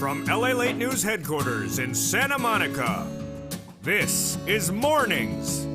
From LALATE News Headquarters in Santa Monica, this is Mornings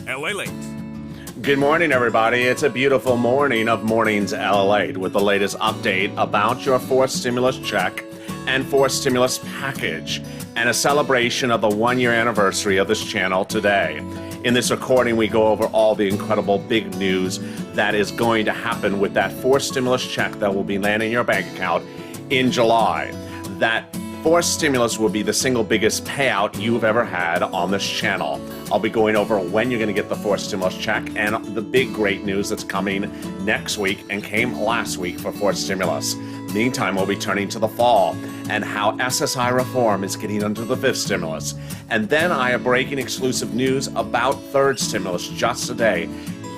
LALATE. Good morning, everybody. It's a beautiful morning of Mornings LALATE with the latest update about your fourth stimulus check and fourth stimulus package, and a celebration of the one-year anniversary of this channel today. In this recording, we go over all the incredible big news that is going to happen with that fourth stimulus check that will be landing in your bank account in July. That fourth stimulus will be the single biggest payout you've ever had on this channel. I'll be going over when you're going to get the fourth stimulus check and the big great news that's coming next week and came last week for fourth stimulus. Meantime, we'll be turning to the fall and how SSI reform is getting under the fifth stimulus. And then I have breaking exclusive news about third stimulus just today.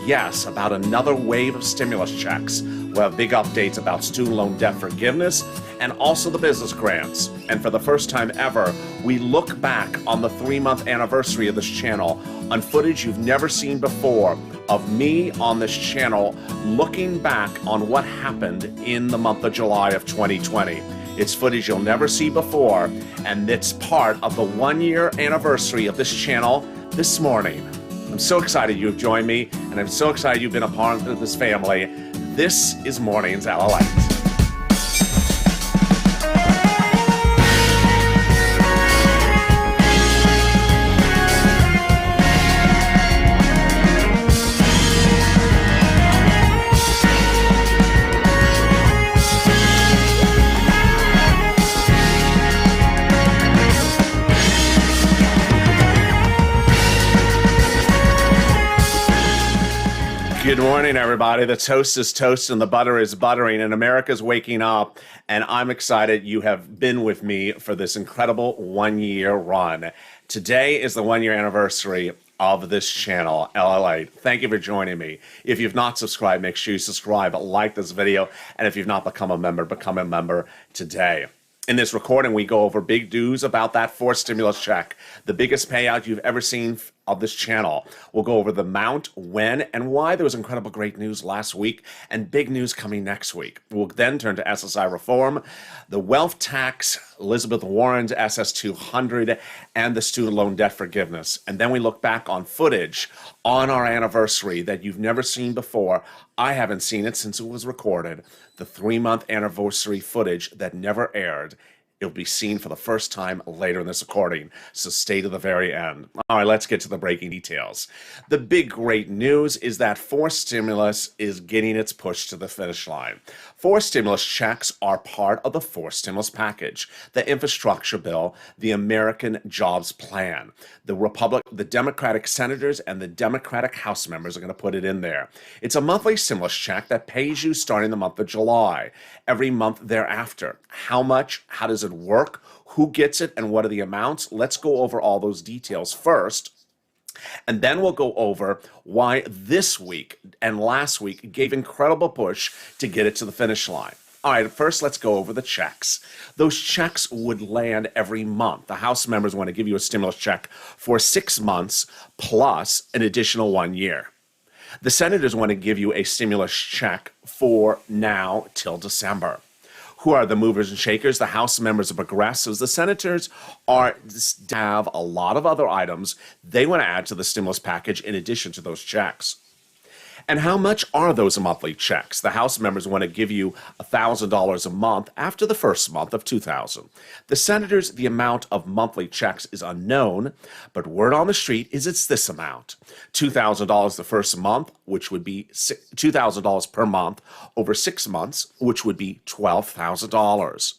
Yes, about another wave of stimulus checks. We'll have big updates about student loan debt forgiveness and also the business grants. And for the first time ever, we look back on the 3-month anniversary of this channel on footage you've never seen before of me on this channel looking back on what happened in the month of July of 2020. It's footage you'll never see before, and it's part of the 1-year anniversary of this channel this morning. I'm so excited you've joined me, and I'm so excited you've been a part of this family. This is Mornings LALATE. Good morning, everybody. The toast is toast and the butter is buttering, and America's waking up, and I'm excited you have been with me for this incredible 1-year run. Today is the 1-year anniversary of this channel, LALATE. Thank you for joining me. If you've not subscribed, make sure you subscribe, like this video, and if you've not become a member today. In this recording, we go over big news about that fourth stimulus check, the biggest payout you've ever seen of this channel. We'll go over the amount, when, and why there was incredible great news last week and big news coming next week. We'll then turn to SSI reform, the wealth tax, Elizabeth Warren's SS200, and the student loan debt forgiveness. And then we look back on footage on our anniversary that you've never seen before. I haven't seen it since it was recorded. The 3-month anniversary footage that never aired. It'll be seen for the first time later in this recording, so stay to the very end. All right, let's get to the breaking details. The big great news is that fourth stimulus is getting its push to the finish line. Fourth stimulus checks are part of the fourth stimulus package, the infrastructure bill, the American Jobs Plan. The Democratic senators and the Democratic House members are going to put it in there. It's a monthly stimulus check that pays you starting the month of July, every month thereafter. How much? How does it work? Who gets it? And what are the amounts? Let's go over all those details first. And then we'll go over why this week and last week gave incredible push to get it to the finish line. All right, first let's go over the checks. Those checks would land every month. The House members want to give you a stimulus check for 6 months plus an additional 1 year. The senators want to give you a stimulus check for now till December. Who are the movers and shakers? The House members are progressives. The senators have a lot of other items they want to add to the stimulus package in addition to those checks. And how much are those monthly checks? The House members want to give you $1,000 a month after the first month of $2,000. The senators, the amount of monthly checks is unknown, but word on the street is it's this amount. $2,000 the first month, which would be $2,000 per month over 6 months, which would be $12,000.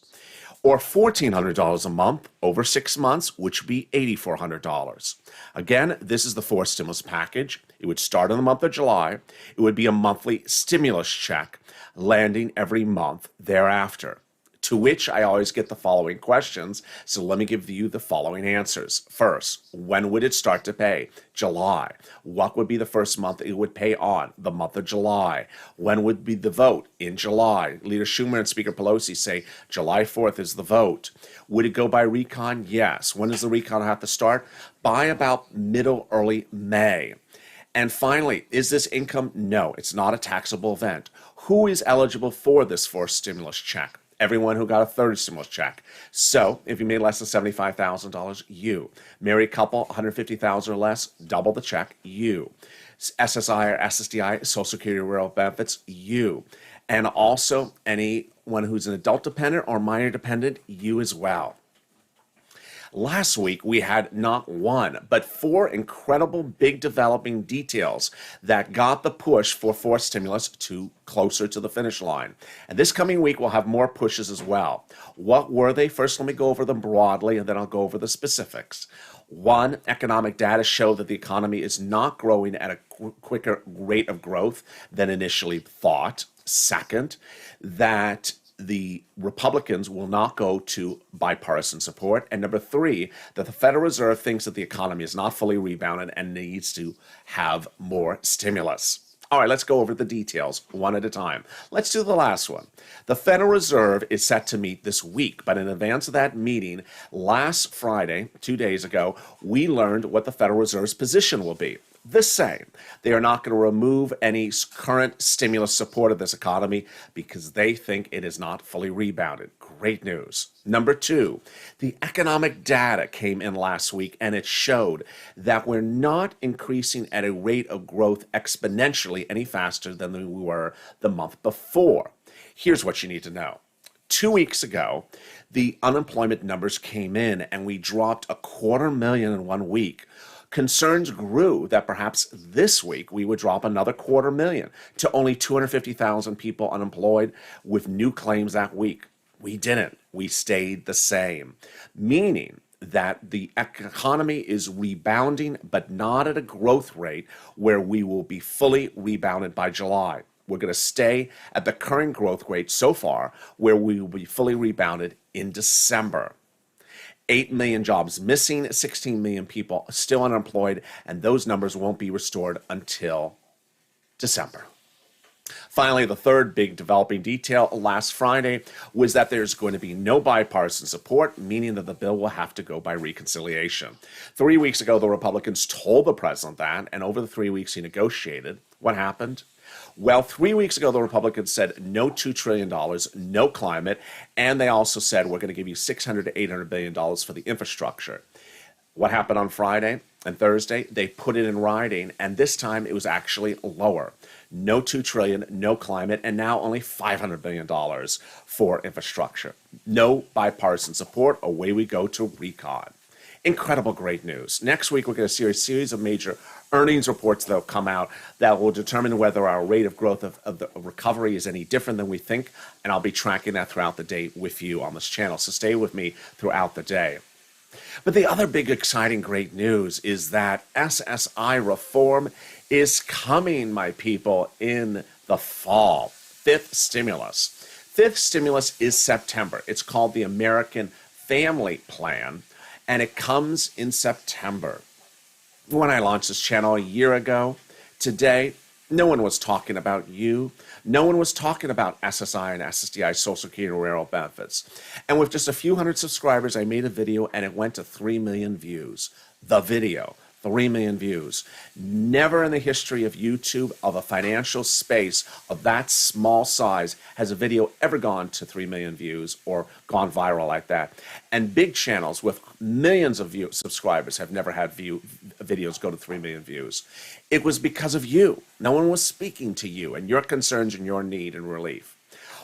Or $1,400 a month over 6 months, which would be $8,400. Again, this is the fourth stimulus package. It would start in the month of July. It would be a monthly stimulus check landing every month thereafter. To which I always get the following questions, so let me give you the following answers. First, when would it start to pay? July. What would be the first month it would pay on? The month of July. When would be the vote? In July. Leader Schumer and Speaker Pelosi say July 4th is the vote. Would it go by recon? Yes. When does the recon have to start? By about middle, early May. And finally, is this income? No, it's not a taxable event. Who is eligible for this fourth stimulus check? everyone who got a third stimulus check. So if you made less than $75,000, you. Married couple, $150,000 or less, double the check, you. SSI or SSDI, Social Security rural benefits, you. And also anyone who's an adult dependent or minor dependent, you as well. Last week, we had not one, but four incredible big developing details that got the push for fourth stimulus to closer to the finish line. And this coming week, we'll have more pushes as well. What were they? First, let me go over them broadly, and then I'll go over the specifics. One, economic data show that the economy is not growing at a quicker rate of growth than initially thought. Second, that the Republicans will not go to bipartisan support. And number three, that the Federal Reserve thinks that the economy is not fully rebounded and needs to have more stimulus. All right, let's go over the details one at a time. Let's do the last one. The Federal Reserve is set to meet this week, but in advance of that meeting, last Friday, 2 days ago, we learned what the Federal Reserve's position will be. The same. They are not going to remove any current stimulus support of this economy because they think it is not fully rebounded. Great news. Number two, the economic data came in last week and it showed that we're not increasing at a rate of growth exponentially any faster than we were the month before. Here's what you need to know. 2 weeks ago, the unemployment numbers came in and we dropped 250,000 in 1 week. Concerns grew that perhaps this week we would drop another 250,000 to only 250,000 people unemployed with new claims that week. We didn't. We stayed the same, meaning that the economy is rebounding, but not at a growth rate where we will be fully rebounded by July. We're going to stay at the current growth rate so far, where we will be fully rebounded in December. 8 million jobs missing, 16 million people still unemployed, and those numbers won't be restored until December. Finally, the third big developing detail last Friday was that there's going to be no bipartisan support, meaning that the bill will have to go by reconciliation. 3 weeks ago, the Republicans told the president that, and over the 3 weeks he negotiated. What happened? Well, 3 weeks ago, the Republicans said no $2 trillion, no climate, and they also said we're going to give you $600 to $800 billion for the infrastructure. What happened on Friday and Thursday? They put it in writing, and this time it was actually lower. No $2 trillion, no climate, and now only $500 billion for infrastructure. No bipartisan support. Away we go to recon. Incredible, great news. Next week, we're going to see a series of major earnings reports that will come out that will determine whether our rate of growth of the recovery is any different than we think, and I'll be tracking that throughout the day with you on this channel, so stay with me throughout the day. But the other big, exciting, great news is that SSI reform is coming, my people, in the fall. Fifth stimulus. Fifth stimulus is September. It's called the American Family Plan, and it comes in September. When I launched this channel a year ago, today, no one was talking about you. No one was talking about SSI and SSDI, Social Security and rural benefits. And with just a few hundred subscribers, I made a video and it went to 3 million views. The video, 3 million views. Never in the history of YouTube, of a financial space of that small size, has a video ever gone to 3 million views or gone viral like that. And big channels with millions of subscribers have never had videos go to 3 million views. It was because of you. No one was speaking to you and your concerns and your need and relief.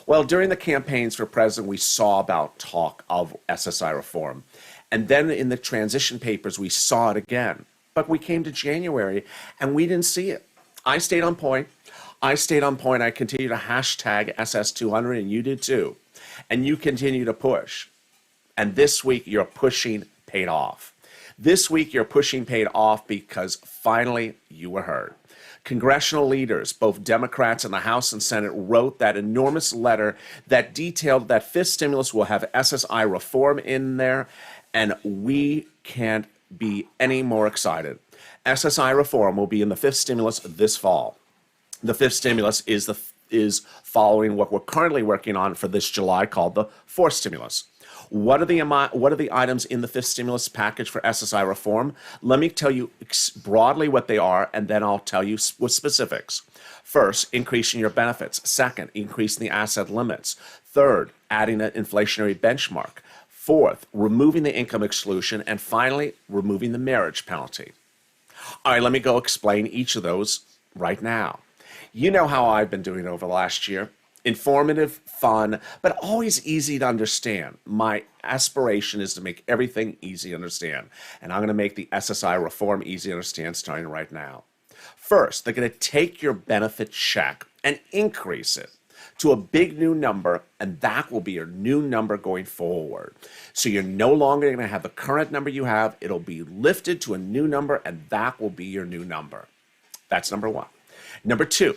Well, during the campaigns for president, we saw about talk of SSI reform. And then in the transition papers, we saw it again. But we came to January and we didn't see it. I stayed on point. I continue to hashtag SS200, and you did too. And you continue to push. And this week, your pushing paid off. This week, your pushing paid off because finally you were heard. Congressional leaders, both Democrats in the House and Senate, wrote that enormous letter that detailed that fifth stimulus will have SSI reform in there, and we can't be any more excited. SSI reform will be in the fifth stimulus this fall. The fifth stimulus is following what we're currently working on for this July called the fourth stimulus. What are the items in the fifth stimulus package for SSI reform? Let me tell you broadly what they are, and then I'll tell you with specifics. First, increasing your benefits. Second, increasing the asset limits. Third, adding an inflationary benchmark. Fourth, removing the income exclusion. And finally, removing the marriage penalty. All right, let me go explain each of those right now. You know how I've been doing over the last year. Informative, fun, but always easy to understand. My aspiration is to make everything easy to understand. And I'm going to make the SSI reform easy to understand starting right now. First, they're going to take your benefit check and increase it to a big new number, and that will be your new number going forward. So you're no longer going to have the current number you have. It'll be lifted to a new number, and that will be your new number. That's number one. Number two,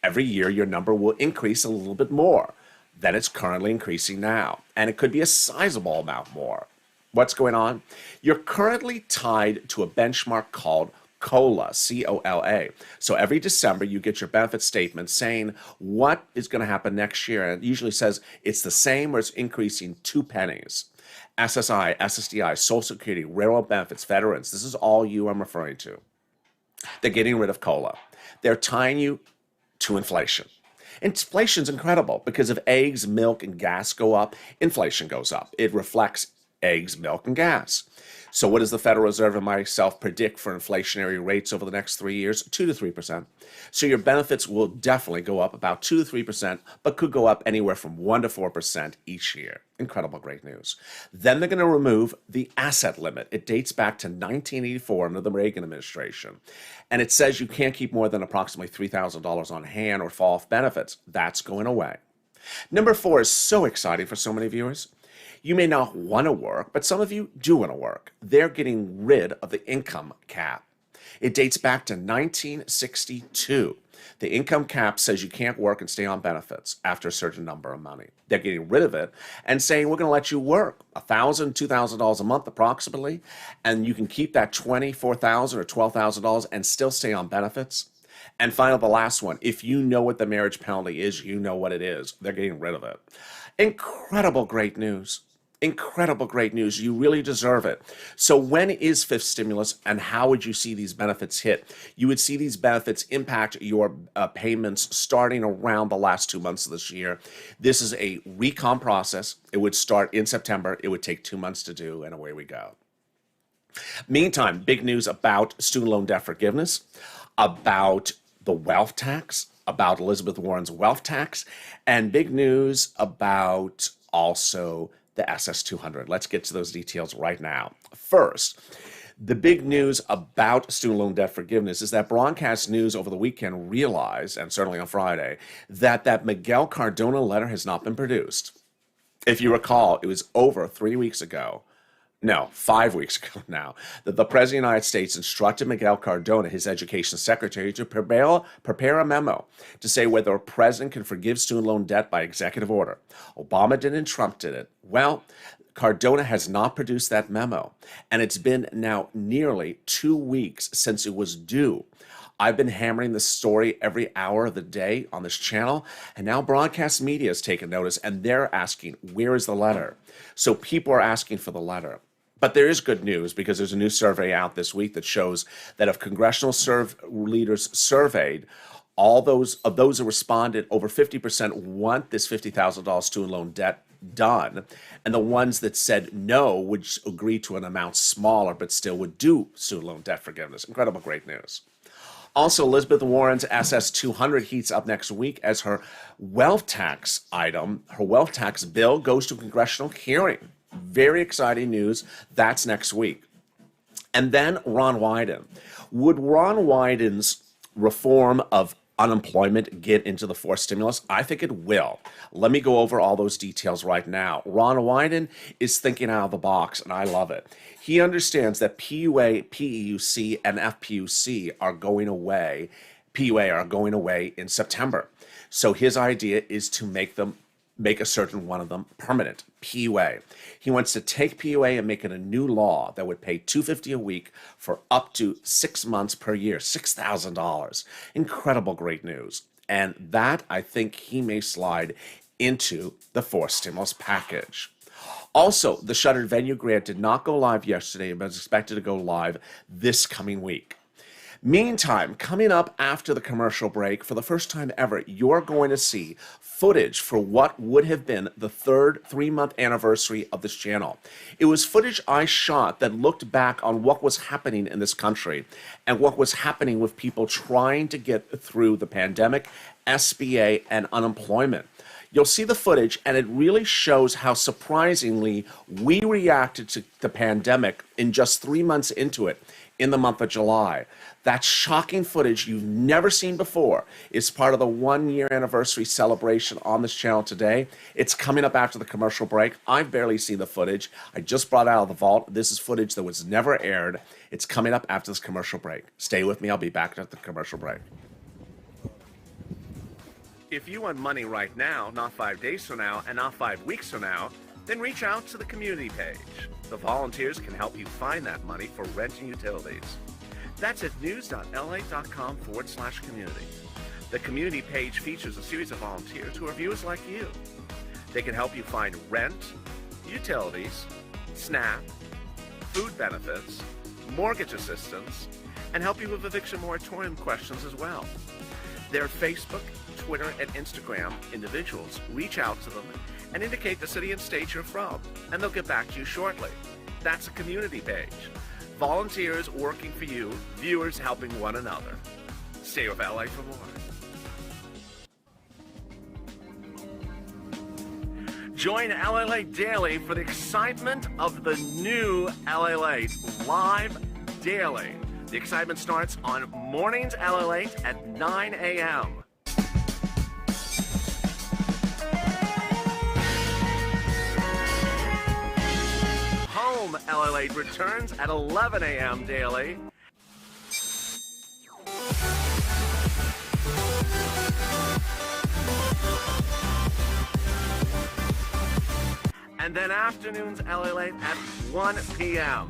every year your number will increase a little bit more than it's currently increasing now, and it could be a sizable amount more. What's going on? You're currently tied to a benchmark called COLA, C-O-L-A. So every December you get your benefit statement saying what is going to happen next year, and it usually says it's the same or it's increasing 2 pennies. SSI, SSDI, Social Security, railroad benefits, veterans, this is all you I'm referring to. They're getting rid of COLA. They're tying you to inflation. Inflation's incredible because if eggs, milk, and gas go up, inflation goes up. It reflects eggs, milk, and gas. So what does the Federal Reserve and myself predict for inflationary rates over the next 3 years? 2 to 3%. So your benefits will definitely go up about 2 to 3%, but could go up anywhere from 1 to 4% each year. Incredible, great news. Then they're going to remove the asset limit. It dates back to 1984 under the Reagan administration. And it says you can't keep more than approximately $3,000 on hand or fall off benefits. That's going away. Number 4 is so exciting for so many viewers. You may not want to work, but some of you do want to work. They're getting rid of the income cap. It dates back to 1962. The income cap says you can't work and stay on benefits after a certain number of money. They're getting rid of it and saying we're going to let you work $1,000, $2,000 a month approximately, and you can keep that $24,000 or $12,000 and still stay on benefits. And finally, the last one, if you know what the marriage penalty is, you know what it is. They're getting rid of it. Incredible great news. Incredible great news. You really deserve it. So when is fifth stimulus and how would you see these benefits hit? You would see these benefits impact your payments starting around the last 2 months of this year. This is a recon process. It would start in September. It would take 2 months to do, and away we go. Meantime, big news about student loan debt forgiveness, about the wealth tax, about Elizabeth Warren's wealth tax, and big news about also the SS200. Let's get to those details right now. First, the big news about student loan debt forgiveness is that broadcast news over the weekend realized, and certainly on Friday, that Miguel Cardona letter has not been produced. If you recall, it was over 3 weeks ago. No, 5 weeks ago now, that the President of the United States instructed Miguel Cardona, his education secretary, to prepare a memo to say whether a president can forgive student loan debt by executive order. Obama did and Trump did it. Well, Cardona has not produced that memo, and it's been now nearly 2 weeks since it was due. I've been hammering this story every hour of the day on this channel, and now broadcast media has taken notice, and they're asking, where is the letter? So people are asking for the letter. But there is good news because there's a new survey out this week that shows that of congressional leaders surveyed, all those who responded, over 50% want this $50,000 student loan debt done. And the ones that said no would agree to an amount smaller, but still would do student loan debt forgiveness. Incredible, great news. Also, Elizabeth Warren's SS200 heats up next week as her wealth tax item, her wealth tax bill goes to congressional hearing. Very exciting news. That's next week. And then Ron Wyden. Would Ron Wyden's reform of unemployment get into the fourth stimulus? I think it will. Let me go over all those details right now. Ron Wyden is thinking out of the box, and I love it. He understands that PUA, PEUC, and FPUC are going away. PUA are going away in September. So his idea is to make a certain one of them permanent, PUA. He wants to take PUA and make it a new law that would pay $250 a week for up to 6 months per year, $6,000. Incredible great news. And that, I think, he may slide into the fourth stimulus package. Also, the shuttered venue grant did not go live yesterday, but is expected to go live this coming week. Meantime, coming up after the commercial break, for the first time ever, you're going to see footage for what would have been the third 3-month anniversary of this channel. It was footage I shot that looked back on what was happening in this country and what was happening with people trying to get through the pandemic, SBA, and unemployment. You'll see the footage, and it really shows how surprisingly we reacted to the pandemic in just 3 months into it in the month of July. That shocking footage you've never seen before is part of the 1-year anniversary celebration on this channel today. It's coming up after the commercial break. I've barely seen the footage. I just brought it out of the vault. This is footage that was never aired. It's coming up after this commercial break. Stay with me. I'll be back at the commercial break. If you want money right now, not 5 days from now, and not 5 weeks from now, then reach out to the community page. The volunteers can help you find that money for rent and utilities. That's at news.la.com/community. The community page features a series of volunteers who are viewers like you. They can help you find rent, utilities, SNAP, food benefits, mortgage assistance, and help you with eviction moratorium questions as well. Their Facebook, Twitter, and Instagram individuals reach out to them and indicate the city and state you're from, and they'll get back to you shortly. That's a community page. Volunteers working for you, viewers helping one another. Stay with LA for more. Join LALATE Daily for the excitement of the new LALATE live daily. The excitement starts on Mornings LALATE at 9 a.m. Home LALATE returns at 11 a.m. daily. And then afternoons LALATE at 1 p.m.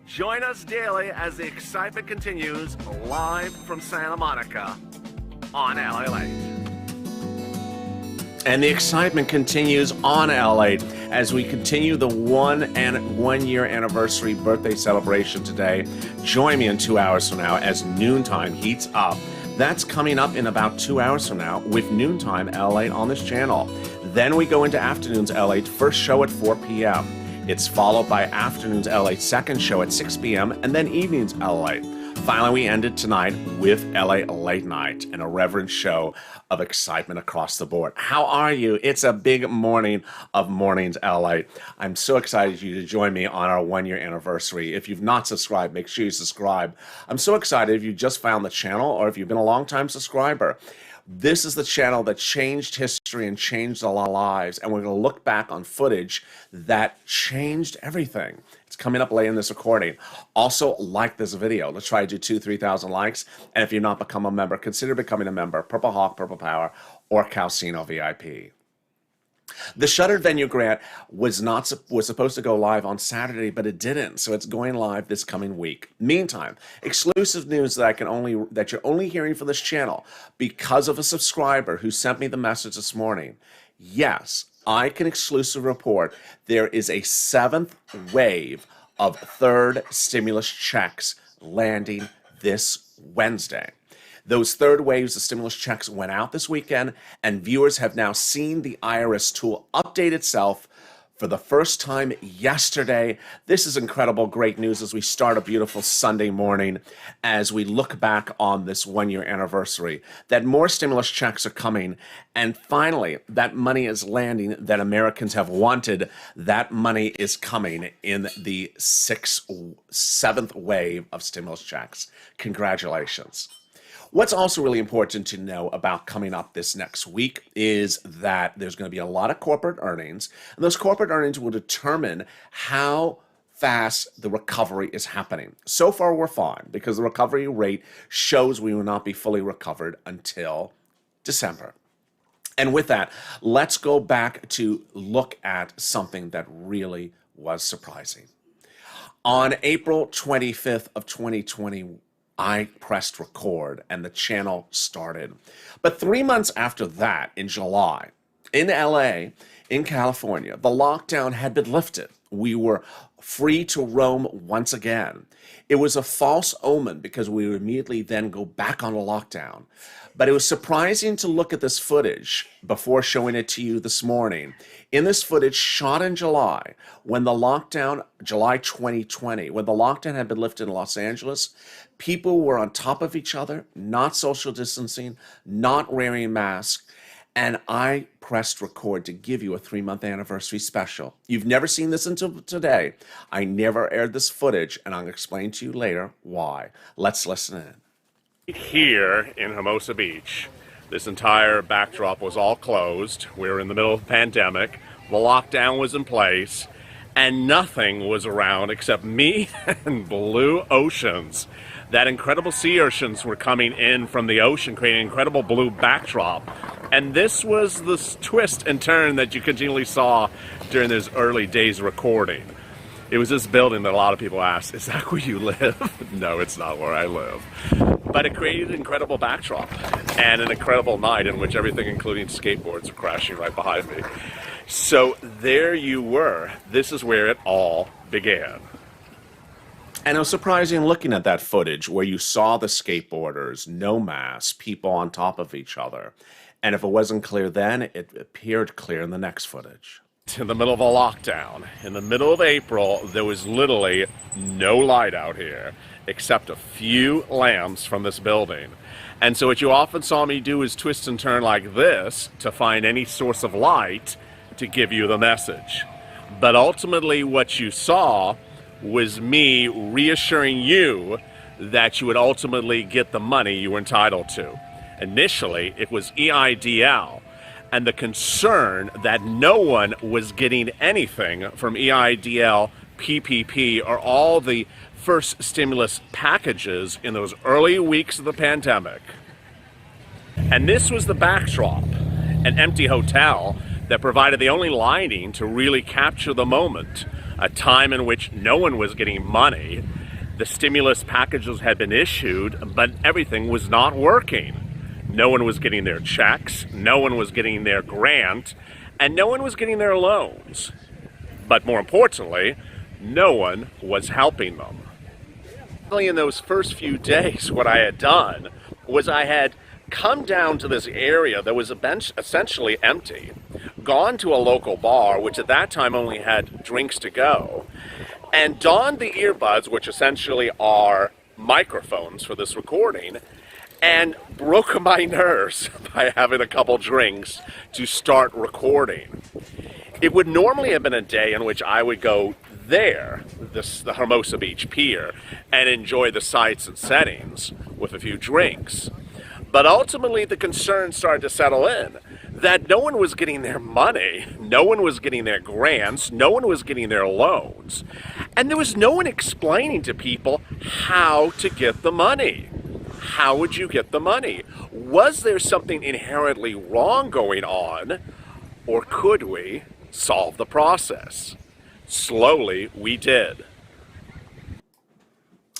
Join us daily as the excitement continues live from Santa Monica on LALATE. And the excitement continues on LALATE as we continue the 1 year anniversary birthday celebration today. Join me in 2 hours from now as Noontime heats up. That's coming up in about 2 hours from now with Noontime LALATE on this channel. Then we go into Afternoons LALATE, first show at 4 p.m. It's followed by Afternoons LALATE, second show at 6 p.m., and then Evenings LALATE. Finally, we ended tonight with LA Late Night, an irreverent show of excitement across the board. How are you? It's a big morning of Mornings LA. I'm so excited for you to join me on our 1 year anniversary. If you've not subscribed, make sure you subscribe. I'm so excited if you just found the channel or if you've been a long-time subscriber. This is the channel that changed history and changed our lives, and we're going to look back on footage that changed everything. It's coming up later in this recording. Also, like this video. Let's try to do 2,000-3,000 likes. And if you've not become a member, consider becoming a member. Purple Hawk, Purple Power, or Calcino VIP. The Shuttered Venue Grant was supposed to go live on Saturday, but it didn't. So it's going live this coming week. Meantime, exclusive news that you're only hearing from this channel because of a subscriber who sent me the message this morning. Yes, I can exclusively report there is a 7th wave of third stimulus checks landing this Wednesday. Those third waves of stimulus checks went out this weekend, and viewers have now seen the IRS tool update itself for the first time yesterday. This is incredible, great news as we start a beautiful Sunday morning, as we look back on this 1 year anniversary, that more stimulus checks are coming, and finally, that money is landing that Americans have wanted. That money is coming in the 7th wave of stimulus checks. Congratulations. What's also really important to know about coming up this next week is that there's going to be a lot of corporate earnings, and those corporate earnings will determine how fast the recovery is happening. So far, we're fine because the recovery rate shows we will not be fully recovered until December. And with that, let's go back to look at something that really was surprising. On April 25th of 2020, I pressed record and the channel started. But 3 months after that, in July, in LA, in California, the lockdown had been lifted. We were free to roam once again. It was a false omen because we would immediately then go back on a lockdown. But it was surprising to look at this footage before showing it to you this morning. In this footage shot in July, when the lockdown, July 2020, when the lockdown had been lifted in Los Angeles, people were on top of each other, not social distancing, not wearing masks. And I pressed record to give you a 3-month anniversary special. You've never seen this until today. I never aired this footage, and I'll explain to you later why. Let's listen in. Here in Hermosa Beach, this entire backdrop was all closed. We were in the middle of the pandemic. The lockdown was in place, and nothing was around except me and blue oceans. That incredible sea urchins were coming in from the ocean, creating an incredible blue backdrop. And this was the twist and turn that you continually saw during those early days of recording. It was this building that a lot of people asked, is that where you live? No, it's not where I live. But it created an incredible backdrop and an incredible night in which everything, including skateboards, were crashing right behind me. So there you were. This is where it all began. And it was surprising looking at that footage where you saw the skateboarders, no masks, people on top of each other. And if it wasn't clear then, it appeared clear in the next footage. In the middle of a lockdown, in the middle of April, there was literally no light out here except a few lamps from this building. And so what you often saw me do is twist and turn like this to find any source of light to give you the message. But ultimately what you saw was me reassuring you that you would ultimately get the money you were entitled to. Initially, it was EIDL, and the concern that no one was getting anything from EIDL, PPP, or all the first stimulus packages in those early weeks of the pandemic. And this was the backdrop, an empty hotel that provided the only lighting to really capture the moment, a time in which no one was getting money. The stimulus packages had been issued, but everything was not working. No one was getting their checks, no one was getting their grant, and no one was getting their loans. But more importantly, no one was helping them. In those first few days, what I had done was I had come down to this area that was essentially empty, gone to a local bar, which at that time only had drinks to go, and donned the earbuds, which essentially are microphones for this recording, and broke my nerves by having a couple drinks to start recording. It would normally have been a day in which I would go there, the Hermosa Beach Pier, and enjoy the sights and settings with a few drinks. But ultimately the concern started to settle in that no one was getting their money, no one was getting their grants, no one was getting their loans, and there was no one explaining to people how to get the money. How would you get the money? Was there something inherently wrong going on, or could we solve the process? Slowly, we did.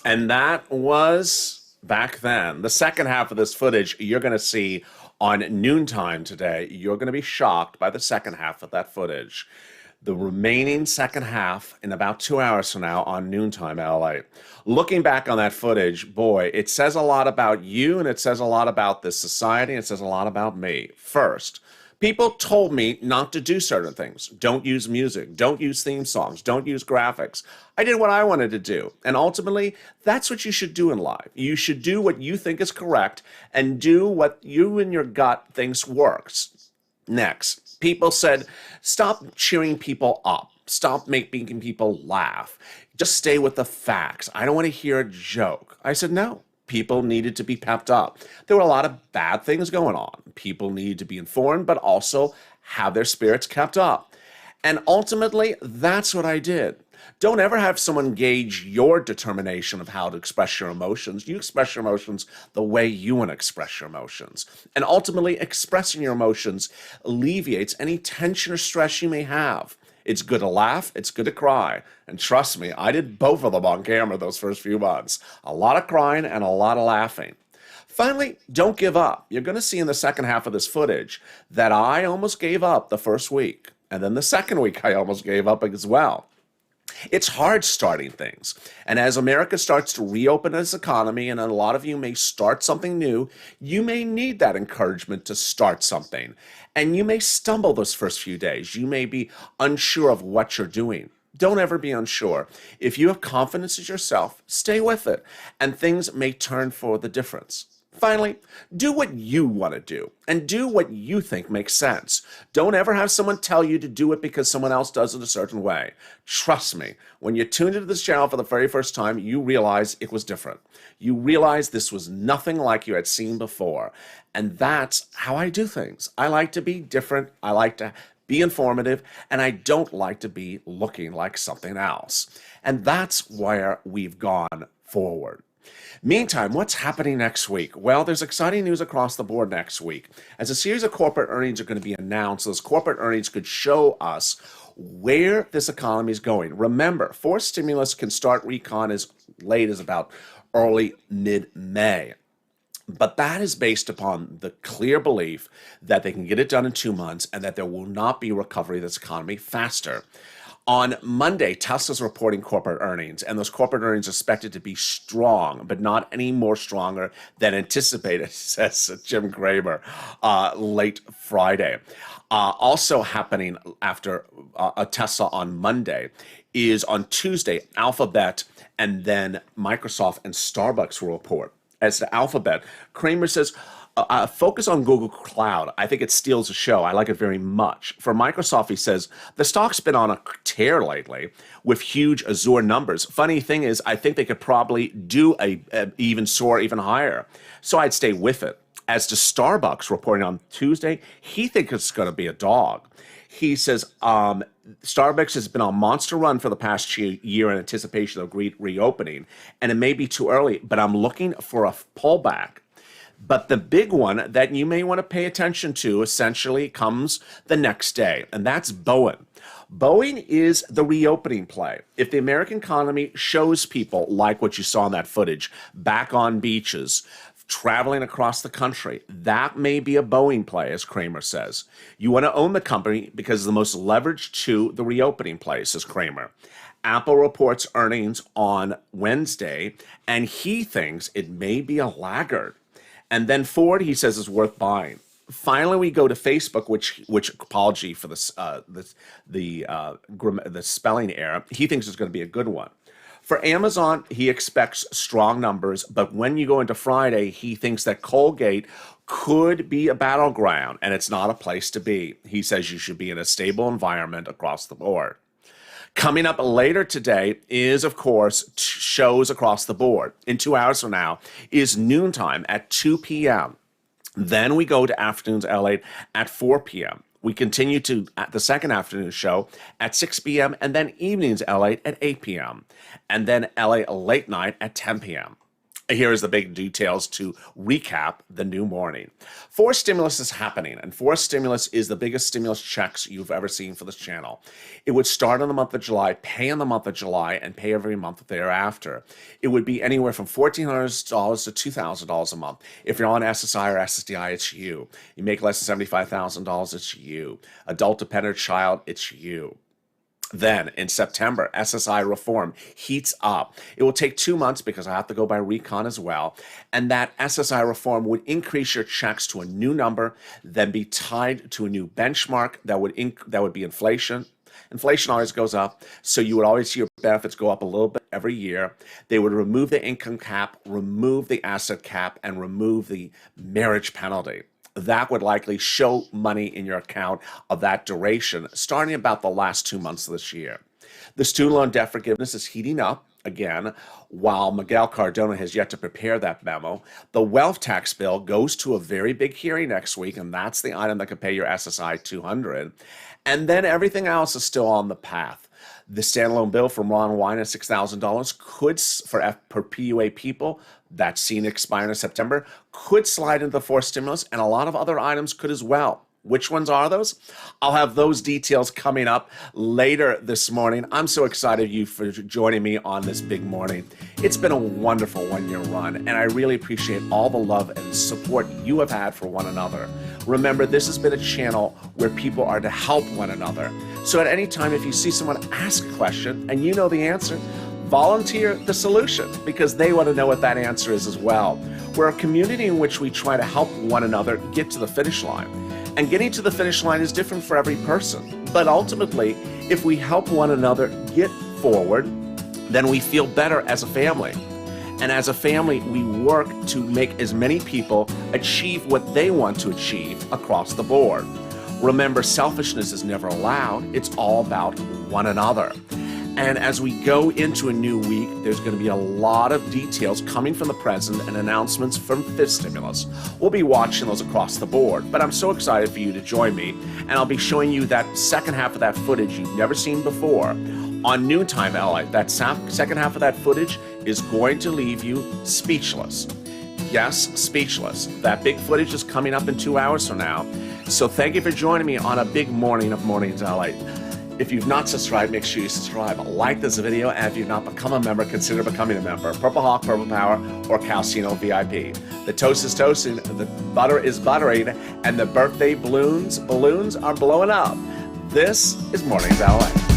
And that was back then. The second half of this footage you're going to see on noontime today. You're going to be shocked by the second half of that footage. The remaining second half in about 2 hours from now on noontime LA. Looking back on that footage, boy, it says a lot about you and it says a lot about this society and it says a lot about me. First, people told me not to do certain things. Don't use music, don't use theme songs, don't use graphics. I did what I wanted to do. And ultimately, that's what you should do in life. You should do what you think is correct and do what you in your gut thinks works. Next, people said, stop cheering people up. Stop making people laugh. Just stay with the facts. I don't want to hear a joke. I said, no. People needed to be pepped up. There were a lot of bad things going on. People needed to be informed, but also have their spirits kept up. And ultimately, that's what I did. Don't ever have someone gauge your determination of how to express your emotions. You express your emotions the way you want to express your emotions. And ultimately, expressing your emotions alleviates any tension or stress you may have. It's good to laugh, it's good to cry. And trust me, I did both of them on camera those first few months. A lot of crying and a lot of laughing. Finally, don't give up. You're going to see in the second half of this footage that I almost gave up the first week. And then the second week, I almost gave up as well. It's hard starting things. And as America starts to reopen its economy, and a lot of you may start something new, you may need that encouragement to start something. And you may stumble those first few days. You may be unsure of what you're doing. Don't ever be unsure. If you have confidence in yourself, stay with it, and things may turn for the difference. Finally, do what you want to do and do what you think makes sense. Don't ever have someone tell you to do it because someone else does it a certain way. Trust me, when you tuned into this channel for the very first time, you realize it was different. You realize this was nothing like you had seen before. And that's how I do things. I like to be different. I like to be informative, and I don't like to be looking like something else. And that's where we've gone forward. Meantime, what's happening next week? Well, there's exciting news across the board next week. As a series of corporate earnings are going to be announced, those corporate earnings could show us where this economy is going. Remember, forced stimulus can start recon as late as about early mid-May. But that is based upon the clear belief that they can get it done in 2 months and that there will not be recovery of this economy faster. On Monday, Tesla's reporting corporate earnings, and those corporate earnings are expected to be strong, but not any more stronger than anticipated, says Jim Cramer late Friday. Also happening after Tesla on Monday is on Tuesday, Alphabet and then Microsoft and Starbucks will report. As to Alphabet, Cramer says, focus on Google Cloud. I think it steals the show. I like it very much. For Microsoft, he says, the stock's been on a tear lately with huge Azure numbers. Funny thing is, I think they could probably do even soar even higher. So I'd stay with it. As to Starbucks reporting on Tuesday, he thinks it's going to be a dog. He says Starbucks has been on a monster run for the past year in anticipation of reopening, and it may be too early, but I'm looking for a pullback. But the big one that you may want to pay attention to essentially comes the next day, and that's Boeing. Boeing is the reopening play. If the American economy shows people, like what you saw in that footage, back on beaches, traveling across the country, that may be a Boeing play, as Cramer says. You want to own the company because it's the most leveraged to the reopening play, says Cramer. Apple reports earnings on Wednesday, and he thinks it may be a laggard. And then Ford, he says, is worth buying. Finally, we go to Facebook, which apology for the spelling error. He thinks it's going to be a good one. For Amazon, he expects strong numbers, but when you go into Friday, he thinks that Colgate could be a battleground, and it's not a place to be. He says you should be in a stable environment across the board. Coming up later today is, of course, shows across the board. In 2 hours from now is noontime at 2 p.m. Then we go to afternoons LA at 4 p.m. We continue to at the second afternoon show at 6 p.m. and then evenings LA at 8 p.m. and then LA late night at 10 p.m. Here is the big details to recap the new morning. Forced stimulus is happening, and forced stimulus is the biggest stimulus checks you've ever seen for this channel. It would start in the month of July, pay in the month of July, and pay every month thereafter. It would be anywhere from $1,400 to $2,000 a month. If you're on SSI or SSDI, it's you. You make less than $75,000, it's you. Adult dependent child, it's you. Then in September, SSI reform heats up. It will take 2 months because I have to go by recon as well. And that SSI reform would increase your checks to a new number, then be tied to a new benchmark that would be inflation. Inflation always goes up, so you would always see your benefits go up a little bit every year. They would remove the income cap, remove the asset cap, and remove the marriage penalty. That would likely show money in your account of that duration, starting about the last 2 months of this year. The student loan debt forgiveness is heating up again, while Miguel Cardona has yet to prepare that memo. The wealth tax bill goes to a very big hearing next week, and that's the item that could pay your SSI 200. And then everything else is still on the path. The standalone bill from Ron Wine at $6,000 could, per PUA people, that's seen expiring in September, could slide into the forced stimulus, and a lot of other items could as well. Which ones are those? I'll have those details coming up later this morning. I'm so excited you for joining me on this big morning. It's been a wonderful one-year run, and I really appreciate all the love and support you have had for one another. Remember, this has been a channel where people are to help one another. So at any time, if you see someone ask a question and you know the answer, volunteer the solution, because they want to know what that answer is as well. We're a community in which we try to help one another get to the finish line. And getting to the finish line is different for every person. But ultimately, if we help one another get forward, then we feel better as a family. And as a family, we work to make as many people achieve what they want to achieve across the board. Remember, selfishness is never allowed. It's all about one another. And as we go into a new week, there's going to be a lot of details coming from the president and announcements from fifth stimulus. We'll be watching those across the board, but I'm so excited for you to join me, and I'll be showing you that second half of that footage you've never seen before on Noontime LA. That second half of that footage is going to leave you speechless. Yes, speechless. That big footage is coming up in 2 hours from now. So thank you for joining me on a big morning of Mornings LA. If you've not subscribed, make sure you subscribe. Like this video, and if you've not become a member, consider becoming a member. Purple Hawk, Purple Power, or Calcino VIP. The toast is toasting, the butter is buttering, and the birthday balloons are blowing up. This is Mornings LA.